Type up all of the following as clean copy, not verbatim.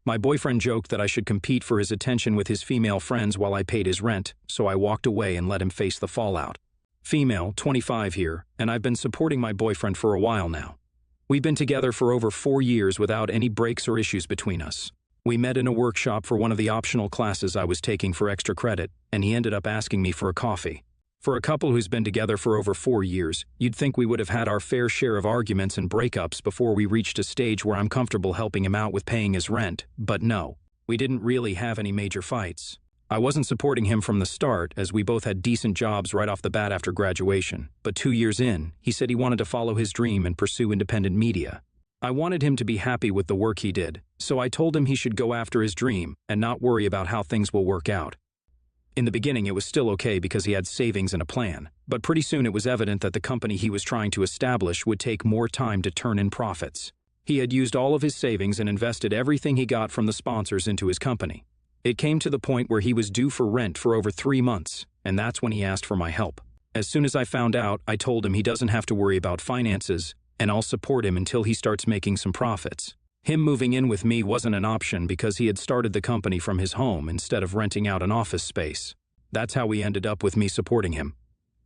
My boyfriend joked that I should compete for his attention with his female friends while I paid his rent, so I walked away and let him face the fallout. Female, 25 here, and I've been supporting my boyfriend for a while now. We've been together for over 4 years without any breaks or issues between us. We met in a workshop for one of the optional classes I was taking for extra credit, and he ended up asking me for a coffee. For a couple who's been together for over 4 years, you'd think we would have had our fair share of arguments and breakups before we reached a stage where I'm comfortable helping him out with paying his rent, but no, we didn't really have any major fights. I wasn't supporting him from the start, as we both had decent jobs right off the bat after graduation, but 2 years in, he said he wanted to follow his dream and pursue independent media. I wanted him to be happy with the work he did, so I told him he should go after his dream and not worry about how things will work out. In the beginning, it was still okay because he had savings and a plan, but pretty soon it was evident that the company he was trying to establish would take more time to turn in profits. He had used all of his savings and invested everything he got from the sponsors into his company. It came to the point where he was due for rent for over 3 months, and that's when he asked for my help. As soon as I found out, I told him he doesn't have to worry about finances, and I'll support him until he starts making some profits. Him moving in with me wasn't an option because he had started the company from his home instead of renting out an office space. That's how we ended up with me supporting him.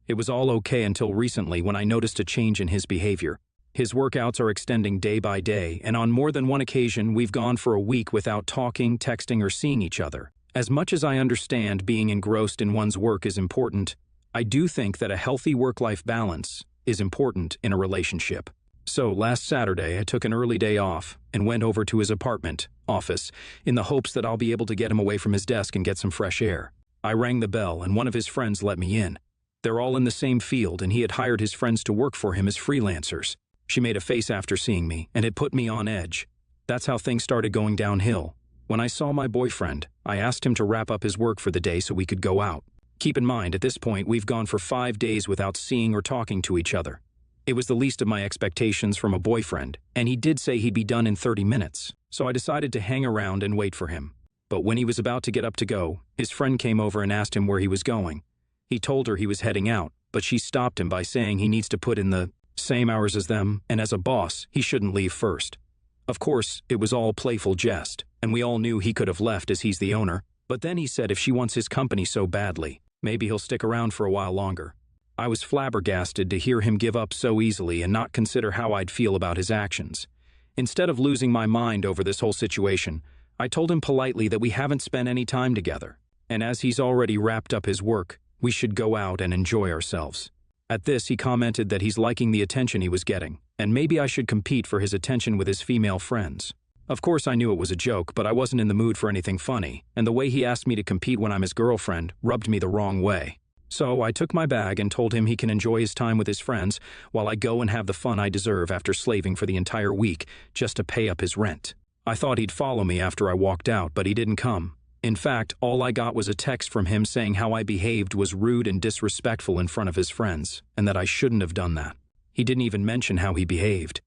It was all okay until recently when I noticed a change in his behavior. His workouts are extending day by day, and on more than one occasion we've gone for a week without talking, texting, or seeing each other. As much as I understand being engrossed in one's work is important, I do think that a healthy work-life balance is important in a relationship. So last Saturday, I took an early day off and went over to his office, in the hopes that I'll be able to get him away from his desk and get some fresh air. I rang the bell and one of his friends let me in. They're all in the same field and he had hired his friends to work for him as freelancers. She made a face after seeing me and it put me on edge. That's how things started going downhill. When I saw my boyfriend, I asked him to wrap up his work for the day so we could go out. Keep in mind, at this point, we've gone for 5 days without seeing or talking to each other. It was the least of my expectations from a boyfriend, and he did say he'd be done in 30 minutes, so I decided to hang around and wait for him. But when he was about to get up to go, his friend came over and asked him where he was going. He told her he was heading out, but she stopped him by saying he needs to put in the same hours as them, and as a boss, he shouldn't leave first. Of course, it was all playful jest, and we all knew he could have left as he's the owner, but then he said if she wants his company so badly, maybe he'll stick around for a while longer. I was flabbergasted to hear him give up so easily and not consider how I'd feel about his actions. Instead of losing my mind over this whole situation, I told him politely that we haven't spent any time together, and as he's already wrapped up his work, we should go out and enjoy ourselves. At this, he commented that he's liking the attention he was getting, and maybe I should compete for his attention with his female friends. Of course, I knew it was a joke, but I wasn't in the mood for anything funny, and the way he asked me to compete when I'm his girlfriend rubbed me the wrong way. So I took my bag and told him he can enjoy his time with his friends while I go and have the fun I deserve after slaving for the entire week just to pay up his rent. I thought he'd follow me after I walked out, but he didn't come. In fact, all I got was a text from him saying how I behaved was rude and disrespectful in front of his friends, and that I shouldn't have done that. He didn't even mention how he behaved.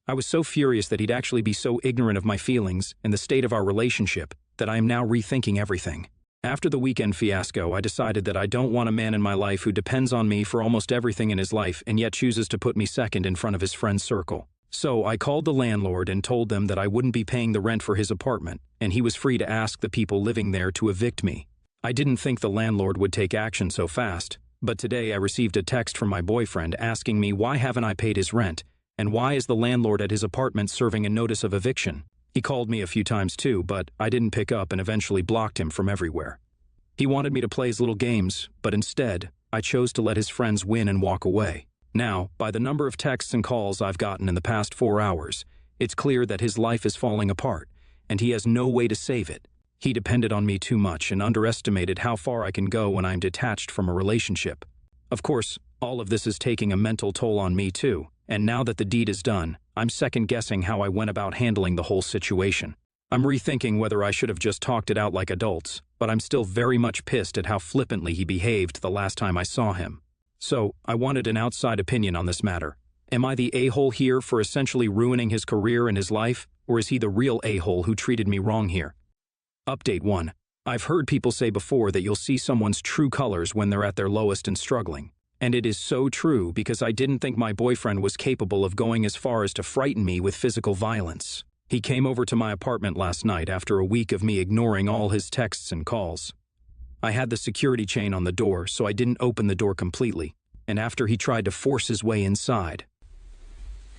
I was so furious that he'd actually be so ignorant of my feelings and the state of our relationship that I am now rethinking everything. After the weekend fiasco, I decided that I don't want a man in my life who depends on me for almost everything in his life and yet chooses to put me second in front of his friend's circle. So I called the landlord and told them that I wouldn't be paying the rent for his apartment, and he was free to ask the people living there to evict me. I didn't think the landlord would take action so fast, but today I received a text from my boyfriend asking me why haven't I paid his rent, and why is the landlord at his apartment serving a notice of eviction. He called me a few times too, but I didn't pick up and eventually blocked him from everywhere. He wanted me to play his little games, but instead, I chose to let his friends win and walk away. Now, by the number of texts and calls I've gotten in the past 4 hours, it's clear that his life is falling apart, and he has no way to save it. He depended on me too much and underestimated how far I can go when I'm detached from a relationship. Of course, all of this is taking a mental toll on me too, and now that the deed is done, I'm second-guessing how I went about handling the whole situation. I'm rethinking whether I should have just talked it out like adults, but I'm still very much pissed at how flippantly he behaved the last time I saw him. So, I wanted an outside opinion on this matter. Am I the a-hole here for essentially ruining his career and his life, or is he the real a-hole who treated me wrong here? Update 1. I've heard people say before that you'll see someone's true colors when they're at their lowest and struggling. And it is so true because I didn't think my boyfriend was capable of going as far as to frighten me with physical violence. He came over to my apartment last night after a week of me ignoring all his texts and calls. I had the security chain on the door, so I didn't open the door completely, and after he tried to force his way inside,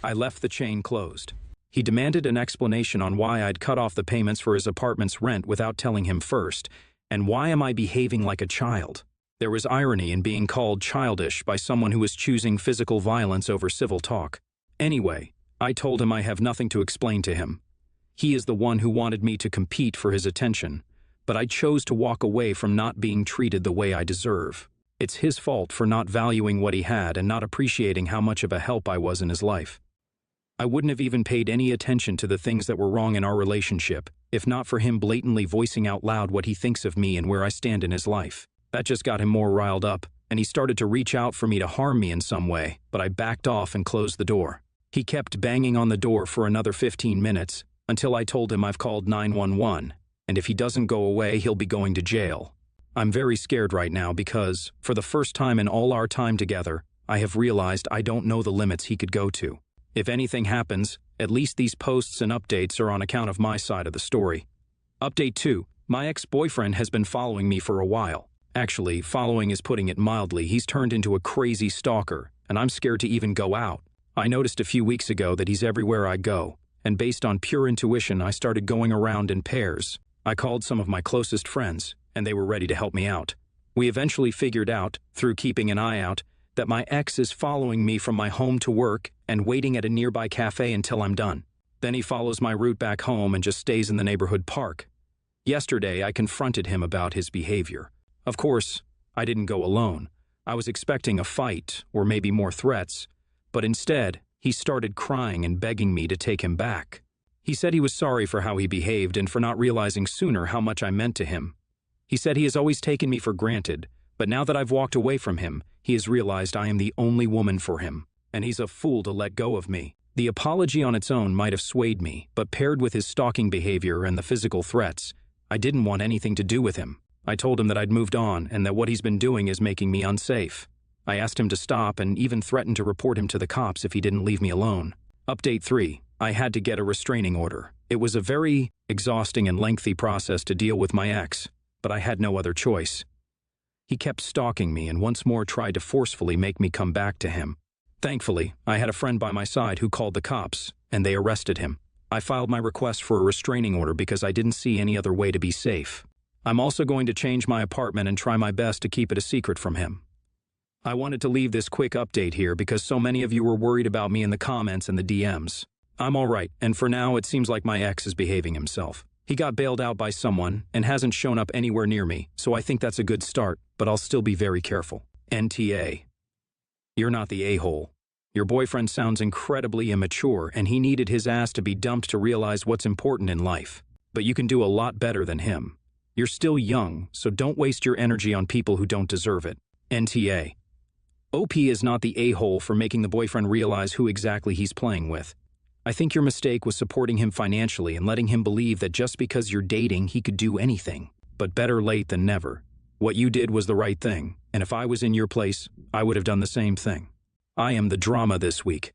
I left the chain closed. He demanded an explanation on why I'd cut off the payments for his apartment's rent without telling him first, and why am I behaving like a child? There was irony in being called childish by someone who was choosing physical violence over civil talk. Anyway, I told him I have nothing to explain to him. He is the one who wanted me to compete for his attention, but I chose to walk away from not being treated the way I deserve. It's his fault for not valuing what he had and not appreciating how much of a help I was in his life. I wouldn't have even paid any attention to the things that were wrong in our relationship, if not for him blatantly voicing out loud what he thinks of me and where I stand in his life. That just got him more riled up, and he started to reach out for me to harm me in some way, but I backed off and closed the door. He kept banging on the door for another 15 minutes, until I told him I've called 911, and if he doesn't go away, he'll be going to jail. I'm very scared right now because, for the first time in all our time together, I have realized I don't know the limits he could go to. If anything happens, at least these posts and updates are on account of my side of the story. Update 2. My ex-boyfriend has been following me for a while. Actually, following is putting it mildly. He's turned into a crazy stalker, and I'm scared to even go out. I noticed a few weeks ago that he's everywhere I go, and based on pure intuition, I started going around in pairs. I called some of my closest friends, and they were ready to help me out. We eventually figured out, through keeping an eye out, that my ex is following me from my home to work and waiting at a nearby cafe until I'm done. Then he follows my route back home and just stays in the neighborhood park. Yesterday, I confronted him about his behavior. Of course, I didn't go alone. I was expecting a fight, or maybe more threats, but instead, he started crying and begging me to take him back. He said he was sorry for how he behaved and for not realizing sooner how much I meant to him. He said he has always taken me for granted, but now that I've walked away from him, he has realized I am the only woman for him, and he's a fool to let go of me. The apology on its own might have swayed me, but paired with his stalking behavior and the physical threats, I didn't want anything to do with him. I told him that I'd moved on and that what he's been doing is making me unsafe. I asked him to stop and even threatened to report him to the cops if he didn't leave me alone. Update 3. I had to get a restraining order. It was a very exhausting and lengthy process to deal with my ex, but I had no other choice. He kept stalking me and once more tried to forcefully make me come back to him. Thankfully, I had a friend by my side who called the cops, and they arrested him. I filed my request for a restraining order because I didn't see any other way to be safe. I'm also going to change my apartment and try my best to keep it a secret from him. I wanted to leave this quick update here because so many of you were worried about me in the comments and the DMs. I'm alright, and for now it seems like my ex is behaving himself. He got bailed out by someone and hasn't shown up anywhere near me, so I think that's a good start, but I'll still be very careful. NTA. You're not the a-hole. Your boyfriend sounds incredibly immature, and he needed his ass to be dumped to realize what's important in life. But you can do a lot better than him. You're still young, so don't waste your energy on people who don't deserve it. NTA. OP is not the a-hole for making the boyfriend realize who exactly he's playing with. I think your mistake was supporting him financially and letting him believe that just because you're dating, he could do anything. But better late than never. What you did was the right thing, and if I was in your place, I would have done the same thing. I am the drama this week.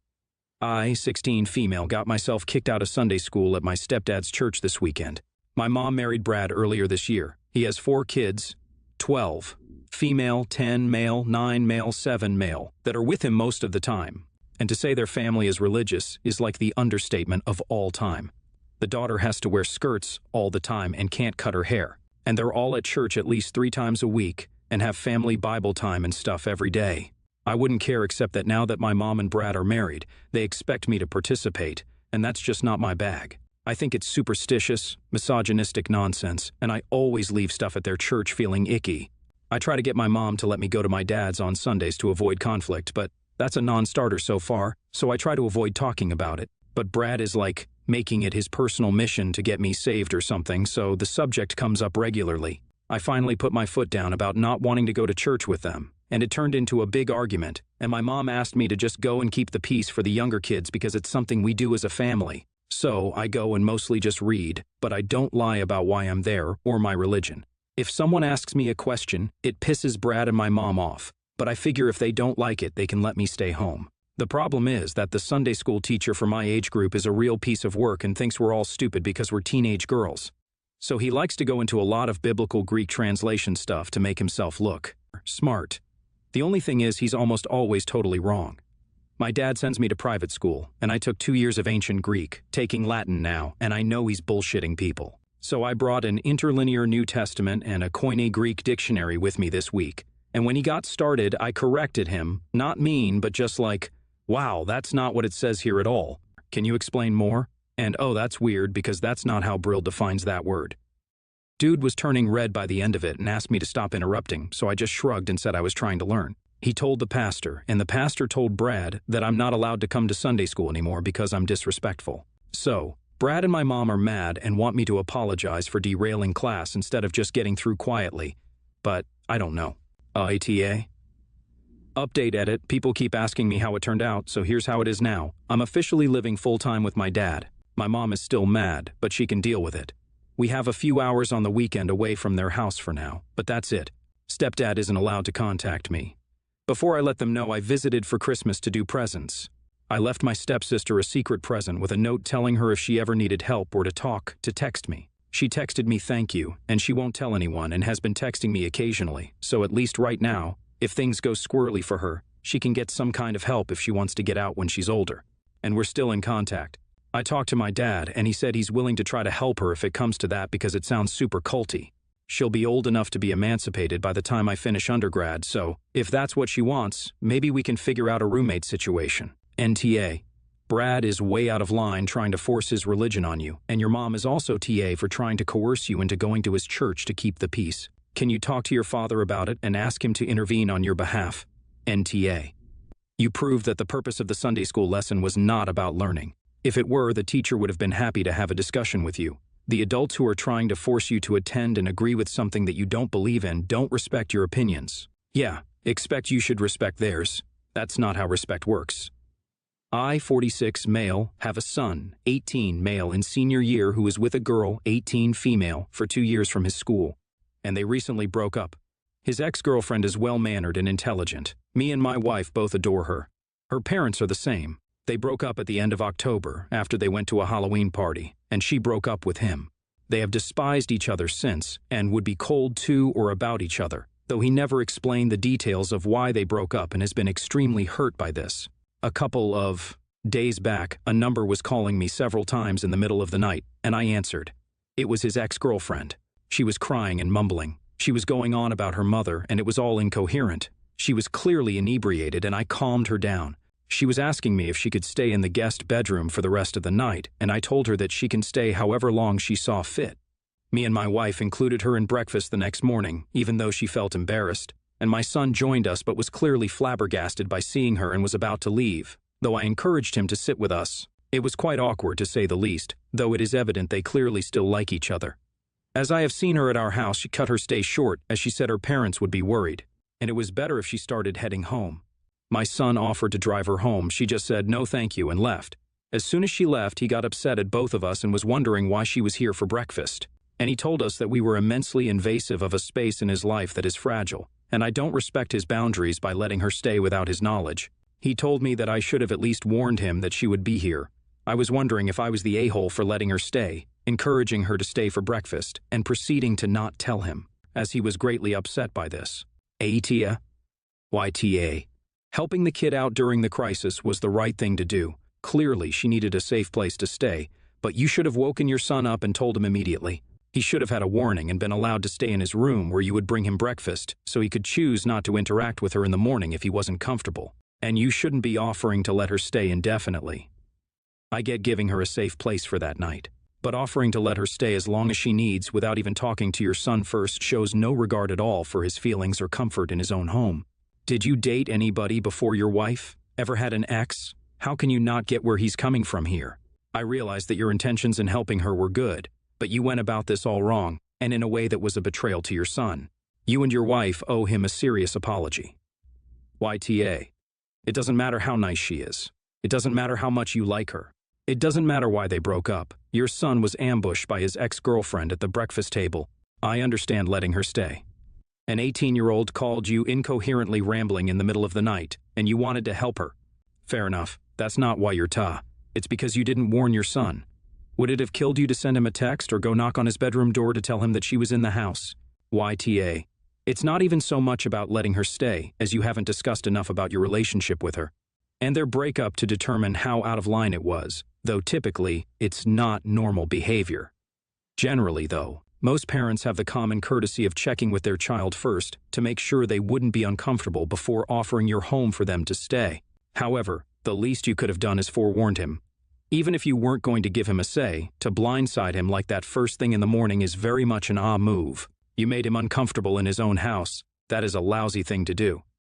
I, 16 female, got myself kicked out of Sunday school at my stepdad's church this weekend. My mom married Brad earlier this year. He has 4 kids, 12, female, 10 male, 9 male, 7 male, that are with him most of the time. And to say their family is religious is like the understatement of all time. The daughter has to wear skirts all the time and can't cut her hair. And they're all at church at least 3 times a week and have family Bible time and stuff every day. I wouldn't care except that now that my mom and Brad are married, they expect me to participate, and that's just not my bag. I think it's superstitious, misogynistic nonsense, and I always leave stuff at their church feeling icky. I try to get my mom to let me go to my dad's on Sundays to avoid conflict, but that's a non-starter so far, so I try to avoid talking about it. But Brad is like making it his personal mission to get me saved or something, so the subject comes up regularly. I finally put my foot down about not wanting to go to church with them, and it turned into a big argument, and my mom asked me to just go and keep the peace for the younger kids because it's something we do as a family. So I go and mostly just read, but I don't lie about why I'm there or my religion. If someone asks me a question, it pisses Brad and my mom off, but I figure if they don't like it, they can let me stay home. The problem is that the Sunday school teacher for my age group is a real piece of work and thinks we're all stupid because we're teenage girls. So he likes to go into a lot of biblical Greek translation stuff to make himself look smart. The only thing is he's almost always totally wrong. My dad sends me to private school, and I took 2 years of ancient Greek, taking Latin now, and I know he's bullshitting people. So I brought an interlinear New Testament and a Koine Greek dictionary with me this week. And when he got started, I corrected him, not mean, but just like, wow, that's not what it says here at all. Can you explain more? And oh, that's weird because that's not how Brill defines that word. Dude was turning red by the end of it and asked me to stop interrupting, so I just shrugged and said I was trying to learn. He told the pastor, and the pastor told Brad that I'm not allowed to come to Sunday school anymore because I'm disrespectful. So, Brad and my mom are mad and want me to apologize for derailing class instead of just getting through quietly. But, I don't know. ATA? Update edit, people keep asking me how it turned out, so here's how it is now. I'm officially living full-time with my dad. My mom is still mad, but she can deal with it. We have a few hours on the weekend away from their house for now, but that's it. Stepdad isn't allowed to contact me. Before I let them know, I visited for Christmas to do presents. I left my stepsister a secret present with a note telling her if she ever needed help or to talk, to text me. She texted me thank you, and she won't tell anyone and has been texting me occasionally, so at least right now, if things go squirrely for her, she can get some kind of help if she wants to get out when she's older. And we're still in contact. I talked to my dad, and he said he's willing to try to help her if it comes to that because it sounds super culty. She'll be old enough to be emancipated by the time I finish undergrad, so if that's what she wants, maybe we can figure out a roommate situation. NTA. Brad is way out of line trying to force his religion on you, and your mom is also TA for trying to coerce you into going to his church to keep the peace. Can you talk to your father about it and ask him to intervene on your behalf? NTA. You proved that the purpose of the Sunday school lesson was not about learning. If it were, the teacher would have been happy to have a discussion with you. The adults who are trying to force you to attend and agree with something that you don't believe in don't respect your opinions. Yeah, expect you should respect theirs. That's not how respect works. I, 46, male, have a son, 18, male, in senior year who is with a girl, 18, female, for 2 years from his school. And they recently broke up. His ex-girlfriend is well-mannered and intelligent. Me and my wife both adore her. Her parents are the same. They broke up at the end of October after they went to a Halloween party, and she broke up with him. They have despised each other since and would be cold to or about each other, though he never explained the details of why they broke up and has been extremely hurt by this. A couple of days back, a number was calling me several times in the middle of the night, and I answered. It was his ex-girlfriend. She was crying and mumbling. She was going on about her mother, and it was all incoherent. She was clearly inebriated, and I calmed her down. She was asking me if she could stay in the guest bedroom for the rest of the night, and I told her that she can stay however long she saw fit. Me and my wife included her in breakfast the next morning, even though she felt embarrassed, and my son joined us but was clearly flabbergasted by seeing her and was about to leave, though I encouraged him to sit with us. It was quite awkward to say the least, though it is evident they clearly still like each other. As I have seen her at our house, she cut her stay short as she said her parents would be worried, and it was better if she started heading home. My son offered to drive her home. She just said no thank you and left. As soon as she left, he got upset at both of us and was wondering why she was here for breakfast. And he told us that we were immensely invasive of a space in his life that is fragile, and I don't respect his boundaries by letting her stay without his knowledge. He told me that I should have at least warned him that she would be here. I was wondering if I was the a-hole for letting her stay, encouraging her to stay for breakfast, and proceeding to not tell him, as he was greatly upset by this. ATA? YTA. Helping the kid out during the crisis was the right thing to do. Clearly, she needed a safe place to stay, but you should have woken your son up and told him immediately. He should have had a warning and been allowed to stay in his room where you would bring him breakfast, so he could choose not to interact with her in the morning if he wasn't comfortable. And you shouldn't be offering to let her stay indefinitely. I get giving her a safe place for that night, but offering to let her stay as long as she needs without even talking to your son first shows no regard at all for his feelings or comfort in his own home. Did you date anybody before your wife? Ever had an ex? How can you not get where he's coming from here? I realize that your intentions in helping her were good, but you went about this all wrong, and in a way that was a betrayal to your son. You and your wife owe him a serious apology. YTA. It doesn't matter how nice she is. It doesn't matter how much you like her. It doesn't matter why they broke up. Your son was ambushed by his ex-girlfriend at the breakfast table. I understand letting her stay. An 18-year-old called you incoherently rambling in the middle of the night, and you wanted to help her. Fair enough. That's not why you're ta. It's because you didn't warn your son. Would it have killed you to send him a text or go knock on his bedroom door to tell him that she was in the house? YTA. It's not even so much about letting her stay, as you haven't discussed enough about your relationship with her, and their breakup to determine how out of line it was, though typically, it's not normal behavior. Generally, though, most parents have the common courtesy of checking with their child first to make sure they wouldn't be uncomfortable before offering your home for them to stay. However, the least you could have done is forewarned him. Even if you weren't going to give him a say, to blindside him like that first thing in the morning is very much an move. You made him uncomfortable in his own house. That is a lousy thing to do.